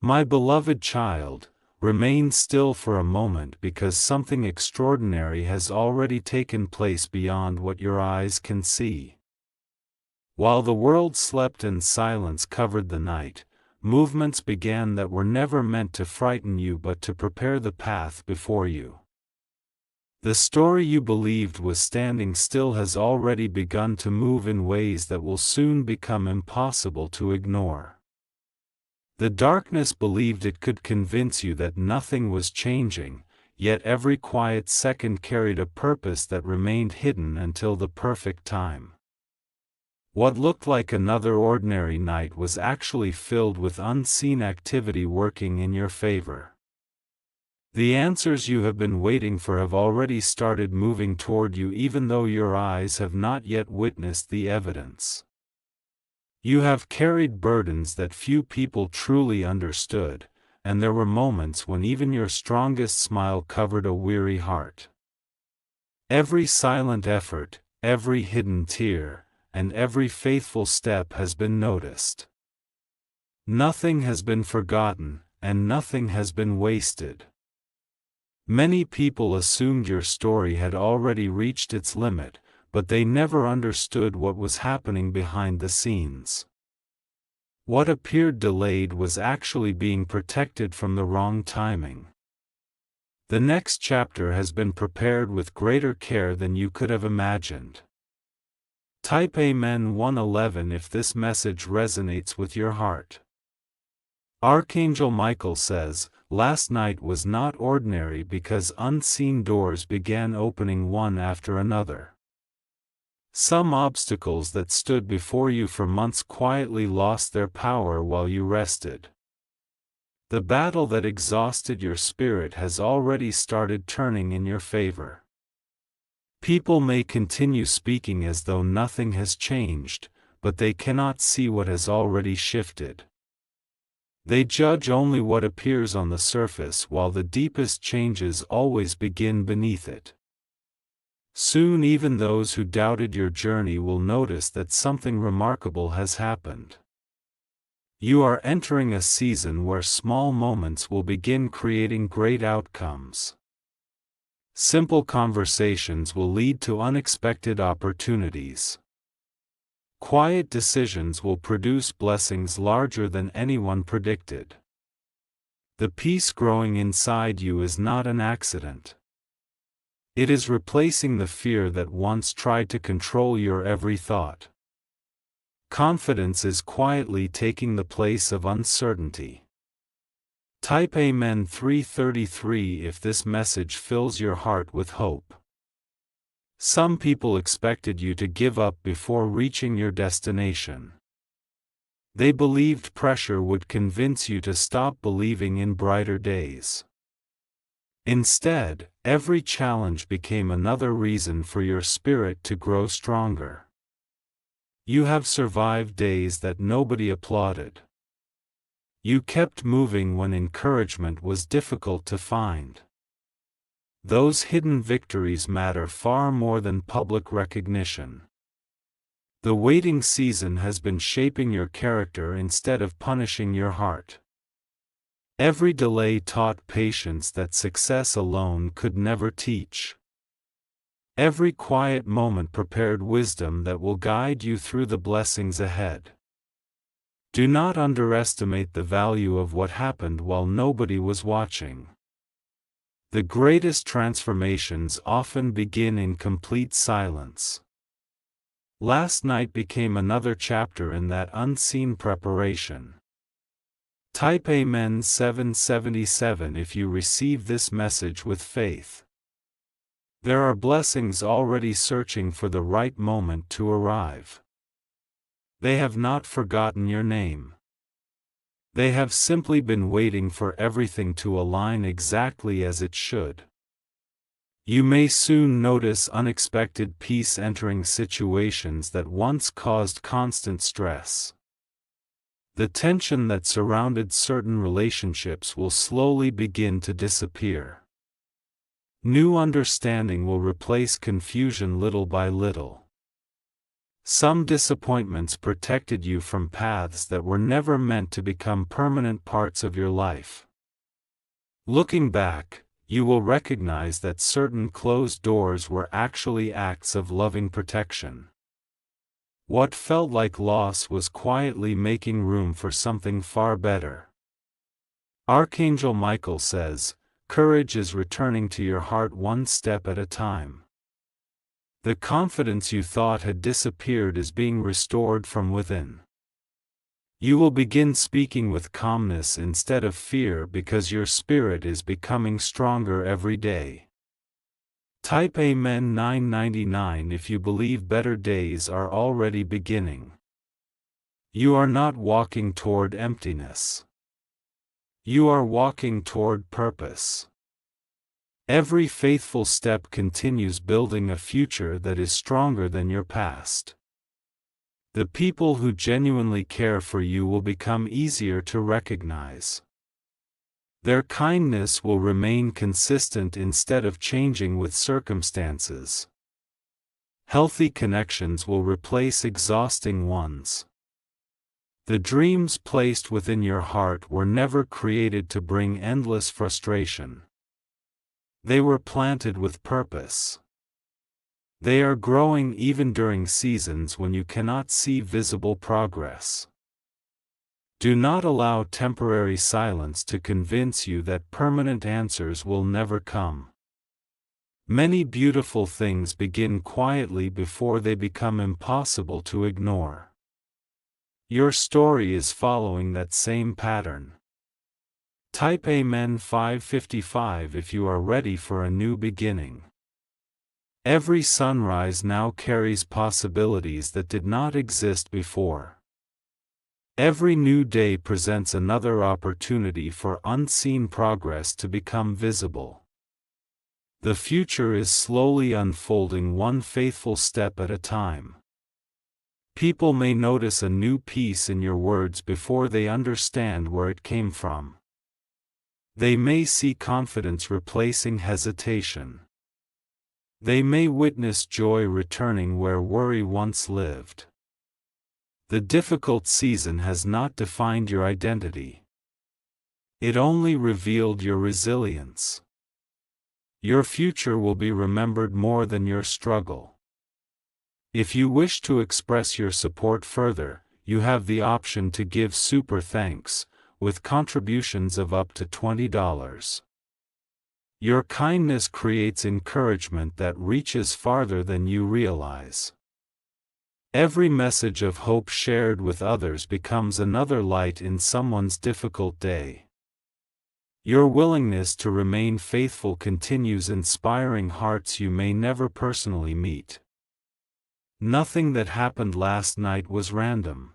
My beloved child, remain still for a moment because something extraordinary has already taken place beyond what your eyes can see. While the world slept and silence covered the night, movements began that were never meant to frighten you but to prepare the path before you. The story you believed was standing still has already begun to move in ways that will soon become impossible to ignore. The darkness believed it could convince you that nothing was changing, yet every quiet second carried a purpose that remained hidden until the perfect time. What looked like another ordinary night was actually filled with unseen activity working in your favor. The answers you have been waiting for have already started moving toward you even though your eyes have not yet witnessed the evidence. You have carried burdens that few people truly understood, and there were moments when even your strongest smile covered a weary heart. Every silent effort, every hidden tear, and every faithful step has been noticed. Nothing has been forgotten, and nothing has been wasted. Many people assumed your story had already reached its limit, but they never understood what was happening behind the scenes. What appeared delayed was actually being protected from the wrong timing. The next chapter has been prepared with greater care than you could have imagined. Type Amen 111 if this message resonates with your heart. Archangel Michael says, "Last night was not ordinary because unseen doors began opening one after another. Some obstacles that stood before you for months quietly lost their power while you rested. The battle that exhausted your spirit has already started turning in your favor. People may continue speaking as though nothing has changed, but they cannot see what has already shifted. They judge only what appears on the surface while the deepest changes always begin beneath it. Soon even those who doubted your journey will notice that something remarkable has happened. You are entering a season where small moments will begin creating great outcomes. Simple conversations will lead to unexpected opportunities. Quiet decisions will produce blessings larger than anyone predicted. The peace growing inside you is not an accident. It is replacing the fear that once tried to control your every thought. Confidence is quietly taking the place of uncertainty. Type Amen 333 if this message fills your heart with hope. Some people expected you to give up before reaching your destination. They believed pressure would convince you to stop believing in brighter days. Instead, every challenge became another reason for your spirit to grow stronger. You have survived days that nobody applauded. You kept moving when encouragement was difficult to find. Those hidden victories matter far more than public recognition. The waiting season has been shaping your character instead of punishing your heart. Every delay taught patience that success alone could never teach. Every quiet moment prepared wisdom that will guide you through the blessings ahead. Do not underestimate the value of what happened while nobody was watching. The greatest transformations often begin in complete silence. Last night became another chapter in that unseen preparation. Type Amen 777 if you receive this message with faith. There are blessings already searching for the right moment to arrive. They have not forgotten your name. They have simply been waiting for everything to align exactly as it should. You may soon notice unexpected peace entering situations that once caused constant stress. The tension that surrounded certain relationships will slowly begin to disappear. New understanding will replace confusion little by little. Some disappointments protected you from paths that were never meant to become permanent parts of your life. Looking back, you will recognize that certain closed doors were actually acts of loving protection. What felt like loss was quietly making room for something far better. Archangel Michael says, "Courage is returning to your heart one step at a time." The confidence you thought had disappeared is being restored from within. You will begin speaking with calmness instead of fear because your spirit is becoming stronger every day. Type Amen 999 if you believe better days are already beginning. You are not walking toward emptiness. You are walking toward purpose. Every faithful step continues building a future that is stronger than your past. The people who genuinely care for you will become easier to recognize. Their kindness will remain consistent instead of changing with circumstances. Healthy connections will replace exhausting ones. The dreams placed within your heart were never created to bring endless frustration. They were planted with purpose. They are growing even during seasons when you cannot see visible progress. Do not allow temporary silence to convince you that permanent answers will never come. Many beautiful things begin quietly before they become impossible to ignore. Your story is following that same pattern. Type Amen 555 if you are ready for a new beginning. Every sunrise now carries possibilities that did not exist before. Every new day presents another opportunity for unseen progress to become visible. The future is slowly unfolding one faithful step at a time. People may notice a new piece in your words before they understand where it came from. They may see confidence replacing hesitation. They may witness joy returning where worry once lived. The difficult season has not defined your identity. It only revealed your resilience. Your future will be remembered more than your struggle. If you wish to express your support further, you have the option to give super thanks, with contributions of up to $20. Your kindness creates encouragement that reaches farther than you realize. Every message of hope shared with others becomes another light in someone's difficult day. Your willingness to remain faithful continues inspiring hearts you may never personally meet. Nothing that happened last night was random.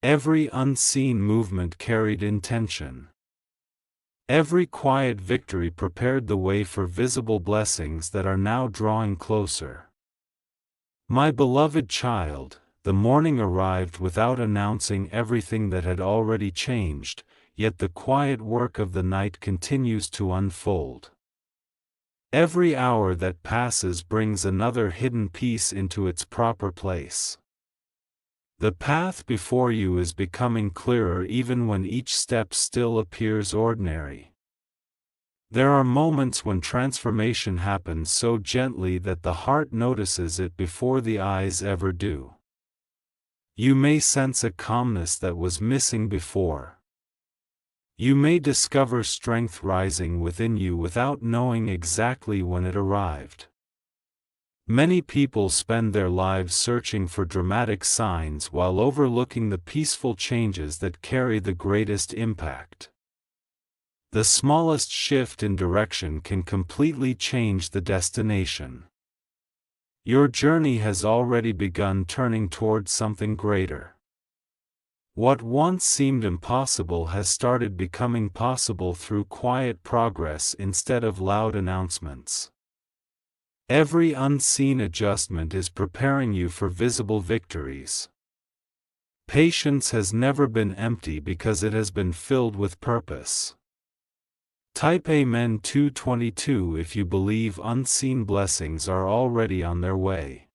Every unseen movement carried intention. Every quiet victory prepared the way for visible blessings that are now drawing closer. My beloved child, the morning arrived without announcing everything that had already changed, yet the quiet work of the night continues to unfold. Every hour that passes brings another hidden piece into its proper place. The path before you is becoming clearer even when each step still appears ordinary. There are moments when transformation happens so gently that the heart notices it before the eyes ever do. You may sense a calmness that was missing before. You may discover strength rising within you without knowing exactly when it arrived. Many people spend their lives searching for dramatic signs while overlooking the peaceful changes that carry the greatest impact. The smallest shift in direction can completely change the destination. Your journey has already begun turning towards something greater. What once seemed impossible has started becoming possible through quiet progress instead of loud announcements. Every unseen adjustment is preparing you for visible victories. Patience has never been empty because it has been filled with purpose. Type Amen 222 if you believe unseen blessings are already on their way.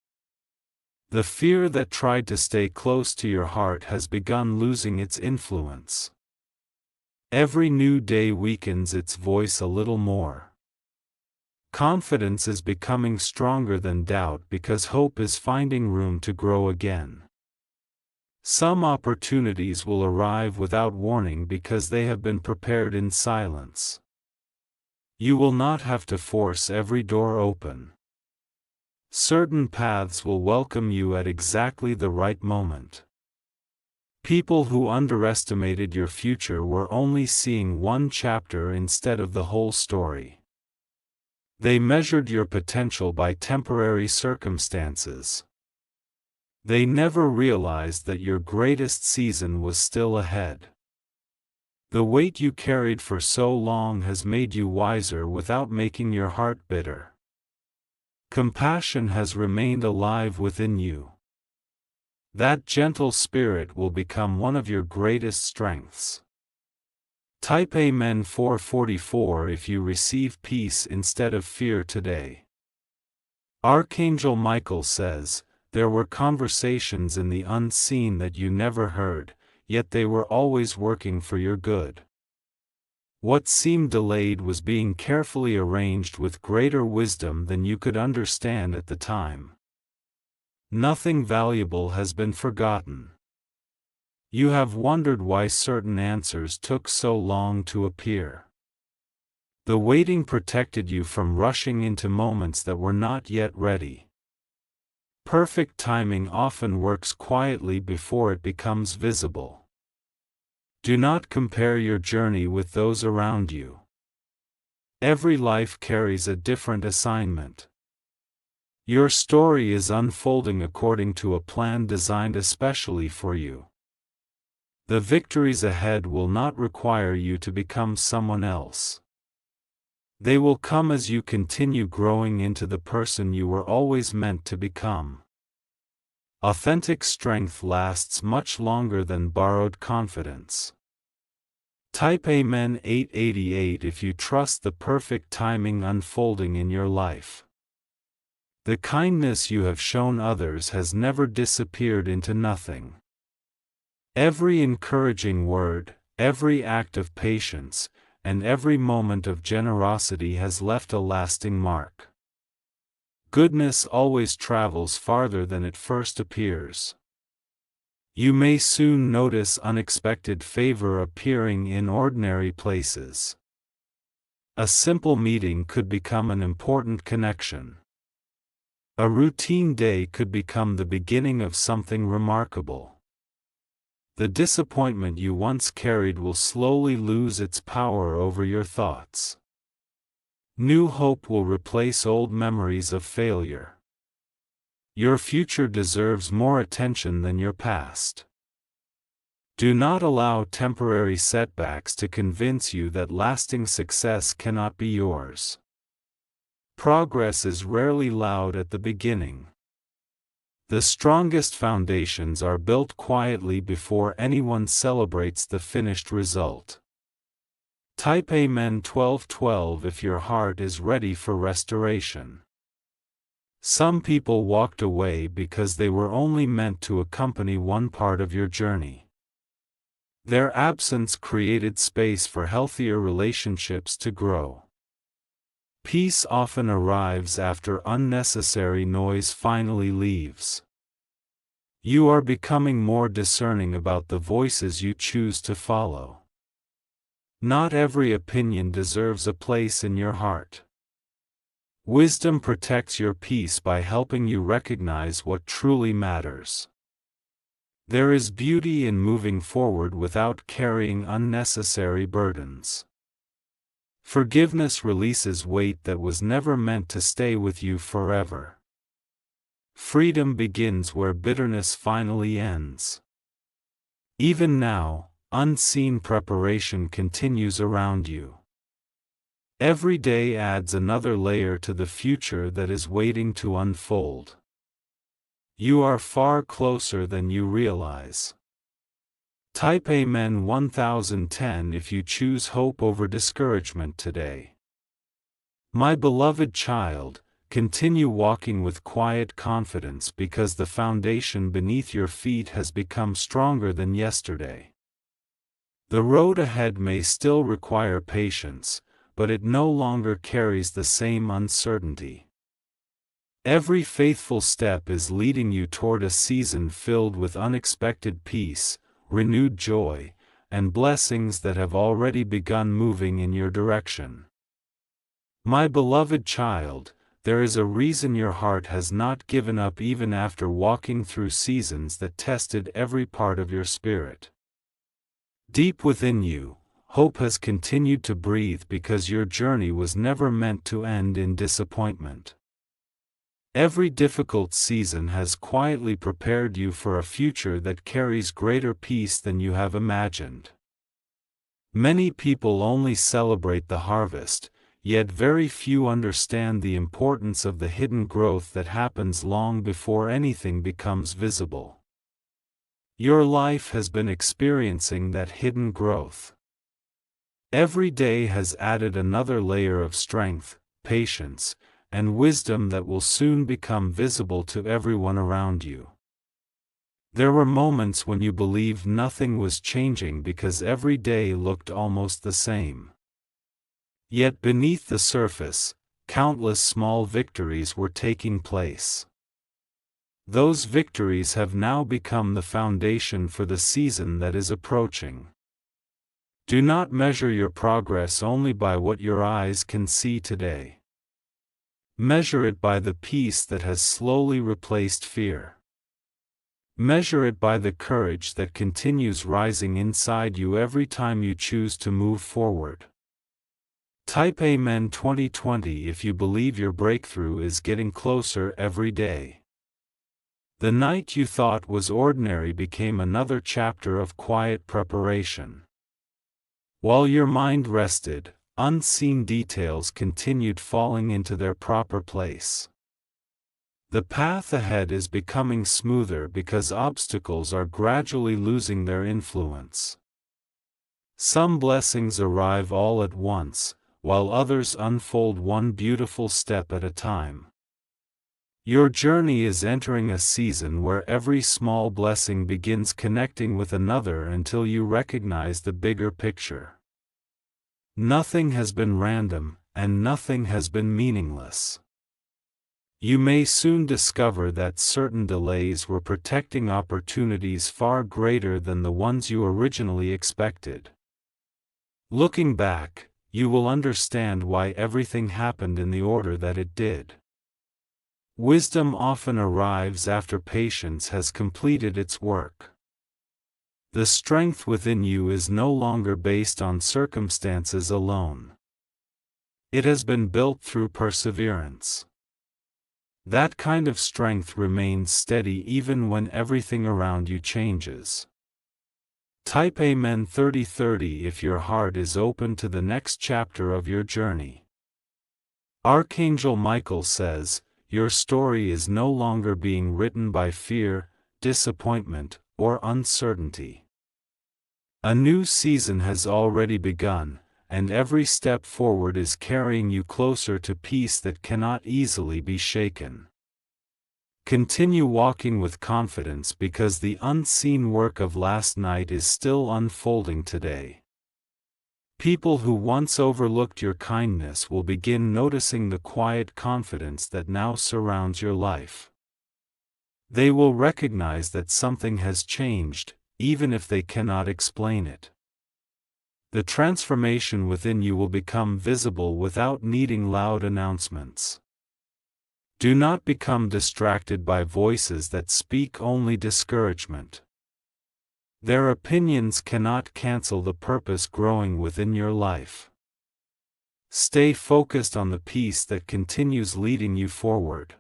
The fear that tried to stay close to your heart has begun losing its influence. Every new day weakens its voice a little more. Confidence is becoming stronger than doubt because hope is finding room to grow again. Some opportunities will arrive without warning because they have been prepared in silence. You will not have to force every door open. Certain paths will welcome you at exactly the right moment. People who underestimated your future were only seeing one chapter instead of the whole story. They measured your potential by temporary circumstances. They never realized that your greatest season was still ahead. The weight you carried for so long has made you wiser without making your heart bitter. Compassion has remained alive within you. That gentle spirit will become one of your greatest strengths. Type Amen 444 if you receive peace instead of fear today. Archangel Michael says, there were conversations in the unseen that you never heard, yet they were always working for your good. What seemed delayed was being carefully arranged with greater wisdom than you could understand at the time. Nothing valuable has been forgotten. You have wondered why certain answers took so long to appear. The waiting protected you from rushing into moments that were not yet ready. Perfect timing often works quietly before it becomes visible. Do not compare your journey with those around you. Every life carries a different assignment. Your story is unfolding according to a plan designed especially for you. The victories ahead will not require you to become someone else. They will come as you continue growing into the person you were always meant to become. Authentic strength lasts much longer than borrowed confidence. Type Amen 888 if you trust the perfect timing unfolding in your life. The kindness you have shown others has never disappeared into nothing. Every encouraging word, every act of patience, and every moment of generosity has left a lasting mark. Goodness always travels farther than it first appears. You may soon notice unexpected favor appearing in ordinary places. A simple meeting could become an important connection. A routine day could become the beginning of something remarkable. The disappointment you once carried will slowly lose its power over your thoughts. New hope will replace old memories of failure. Your future deserves more attention than your past. Do not allow temporary setbacks to convince you that lasting success cannot be yours. Progress is rarely loud at the beginning. The strongest foundations are built quietly before anyone celebrates the finished result. Type Amen 1212 if your heart is ready for restoration. Some people walked away because they were only meant to accompany one part of your journey. Their absence created space for healthier relationships to grow. Peace often arrives after unnecessary noise finally leaves. You are becoming more discerning about the voices you choose to follow. Not every opinion deserves a place in your heart. Wisdom protects your peace by helping you recognize what truly matters. There is beauty in moving forward without carrying unnecessary burdens. Forgiveness releases weight that was never meant to stay with you forever. Freedom begins where bitterness finally ends. Even now, unseen preparation continues around you. Every day adds another layer to the future that is waiting to unfold. You are far closer than you realize. Type Amen 1010 if you choose hope over discouragement today. My beloved child, continue walking with quiet confidence because the foundation beneath your feet has become stronger than yesterday. The road ahead may still require patience, but it no longer carries the same uncertainty. Every faithful step is leading you toward a season filled with unexpected peace, renewed joy, and blessings that have already begun moving in your direction. My beloved child, there is a reason your heart has not given up even after walking through seasons that tested every part of your spirit. Deep within you, hope has continued to breathe because your journey was never meant to end in disappointment. Every difficult season has quietly prepared you for a future that carries greater peace than you have imagined. Many people only celebrate the harvest, yet very few understand the importance of the hidden growth that happens long before anything becomes visible. Your life has been experiencing that hidden growth. Every day has added another layer of strength, patience, and wisdom that will soon become visible to everyone around you. There were moments when you believed nothing was changing because every day looked almost the same. Yet beneath the surface, countless small victories were taking place. Those victories have now become the foundation for the season that is approaching. Do not measure your progress only by what your eyes can see today. Measure it by the peace that has slowly replaced fear. Measure it by the courage that continues rising inside you every time you choose to move forward. Type Amen 2020 if you believe your breakthrough is getting closer every day. The night you thought was ordinary became another chapter of quiet preparation. While your mind rested, unseen details continued falling into their proper place. The path ahead is becoming smoother because obstacles are gradually losing their influence. Some blessings arrive all at once, while others unfold one beautiful step at a time. Your journey is entering a season where every small blessing begins connecting with another until you recognize the bigger picture. Nothing has been random, and nothing has been meaningless. You may soon discover that certain delays were protecting opportunities far greater than the ones you originally expected. Looking back, you will understand why everything happened in the order that it did. Wisdom often arrives after patience has completed its work. The strength within you is no longer based on circumstances alone. It has been built through perseverance. That kind of strength remains steady even when everything around you changes. Type Amen 3030 if your heart is open to the next chapter of your journey. Archangel Michael says, your story is no longer being written by fear, disappointment, or uncertainty. A new season has already begun, and every step forward is carrying you closer to peace that cannot easily be shaken. Continue walking with confidence because the unseen work of last night is still unfolding today. People who once overlooked your kindness will begin noticing the quiet confidence that now surrounds your life. They will recognize that something has changed, even if they cannot explain it. The transformation within you will become visible without needing loud announcements. Do not become distracted by voices that speak only discouragement. Their opinions cannot cancel the purpose growing within your life. Stay focused on the peace that continues leading you forward.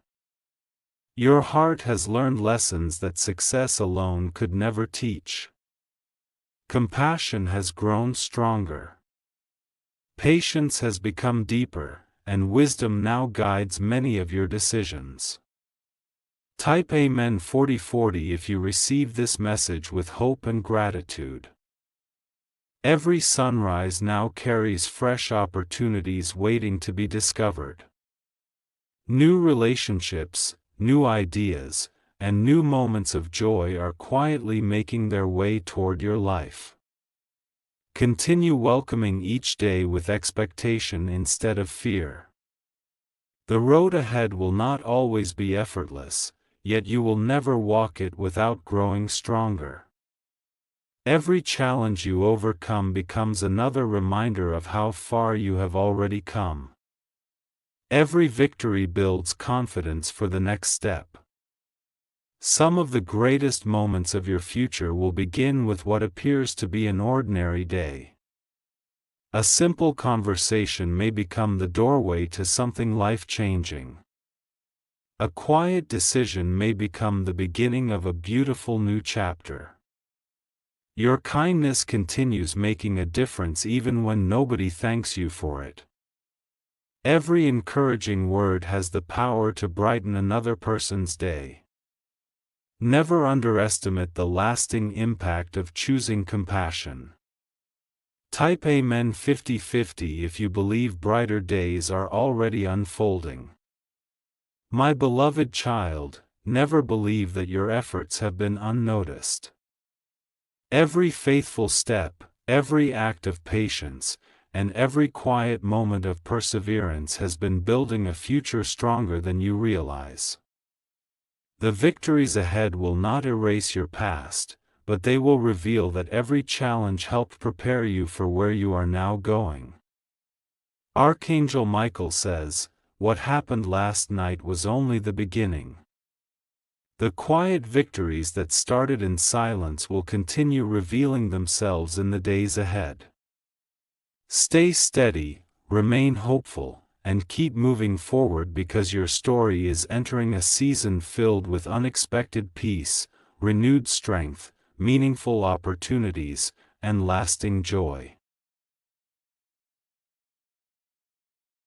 Your heart has learned lessons that success alone could never teach. Compassion has grown stronger. Patience has become deeper, and wisdom now guides many of your decisions. Type Amen 4040 if you receive this message with hope and gratitude. Every sunrise now carries fresh opportunities waiting to be discovered. New relationships, new ideas, and new moments of joy are quietly making their way toward your life. Continue welcoming each day with expectation instead of fear. The road ahead will not always be effortless, yet you will never walk it without growing stronger. Every challenge you overcome becomes another reminder of how far you have already come. Every victory builds confidence for the next step. Some of the greatest moments of your future will begin with what appears to be an ordinary day. A simple conversation may become the doorway to something life-changing. A quiet decision may become the beginning of a beautiful new chapter. Your kindness continues making a difference even when nobody thanks you for it. Every encouraging word has the power to brighten another person's day. Never underestimate the lasting impact of choosing compassion. Type Amen 50-50 if you believe brighter days are already unfolding. My beloved child, never believe that your efforts have been unnoticed. Every faithful step, every act of patience, and every quiet moment of perseverance has been building a future stronger than you realize. The victories ahead will not erase your past, but they will reveal that every challenge helped prepare you for where you are now going. Archangel Michael says, "What happened last night was only the beginning." The quiet victories that started in silence will continue revealing themselves in the days ahead. Stay steady, remain hopeful, and keep moving forward because your story is entering a season filled with unexpected peace, renewed strength, meaningful opportunities, and lasting joy.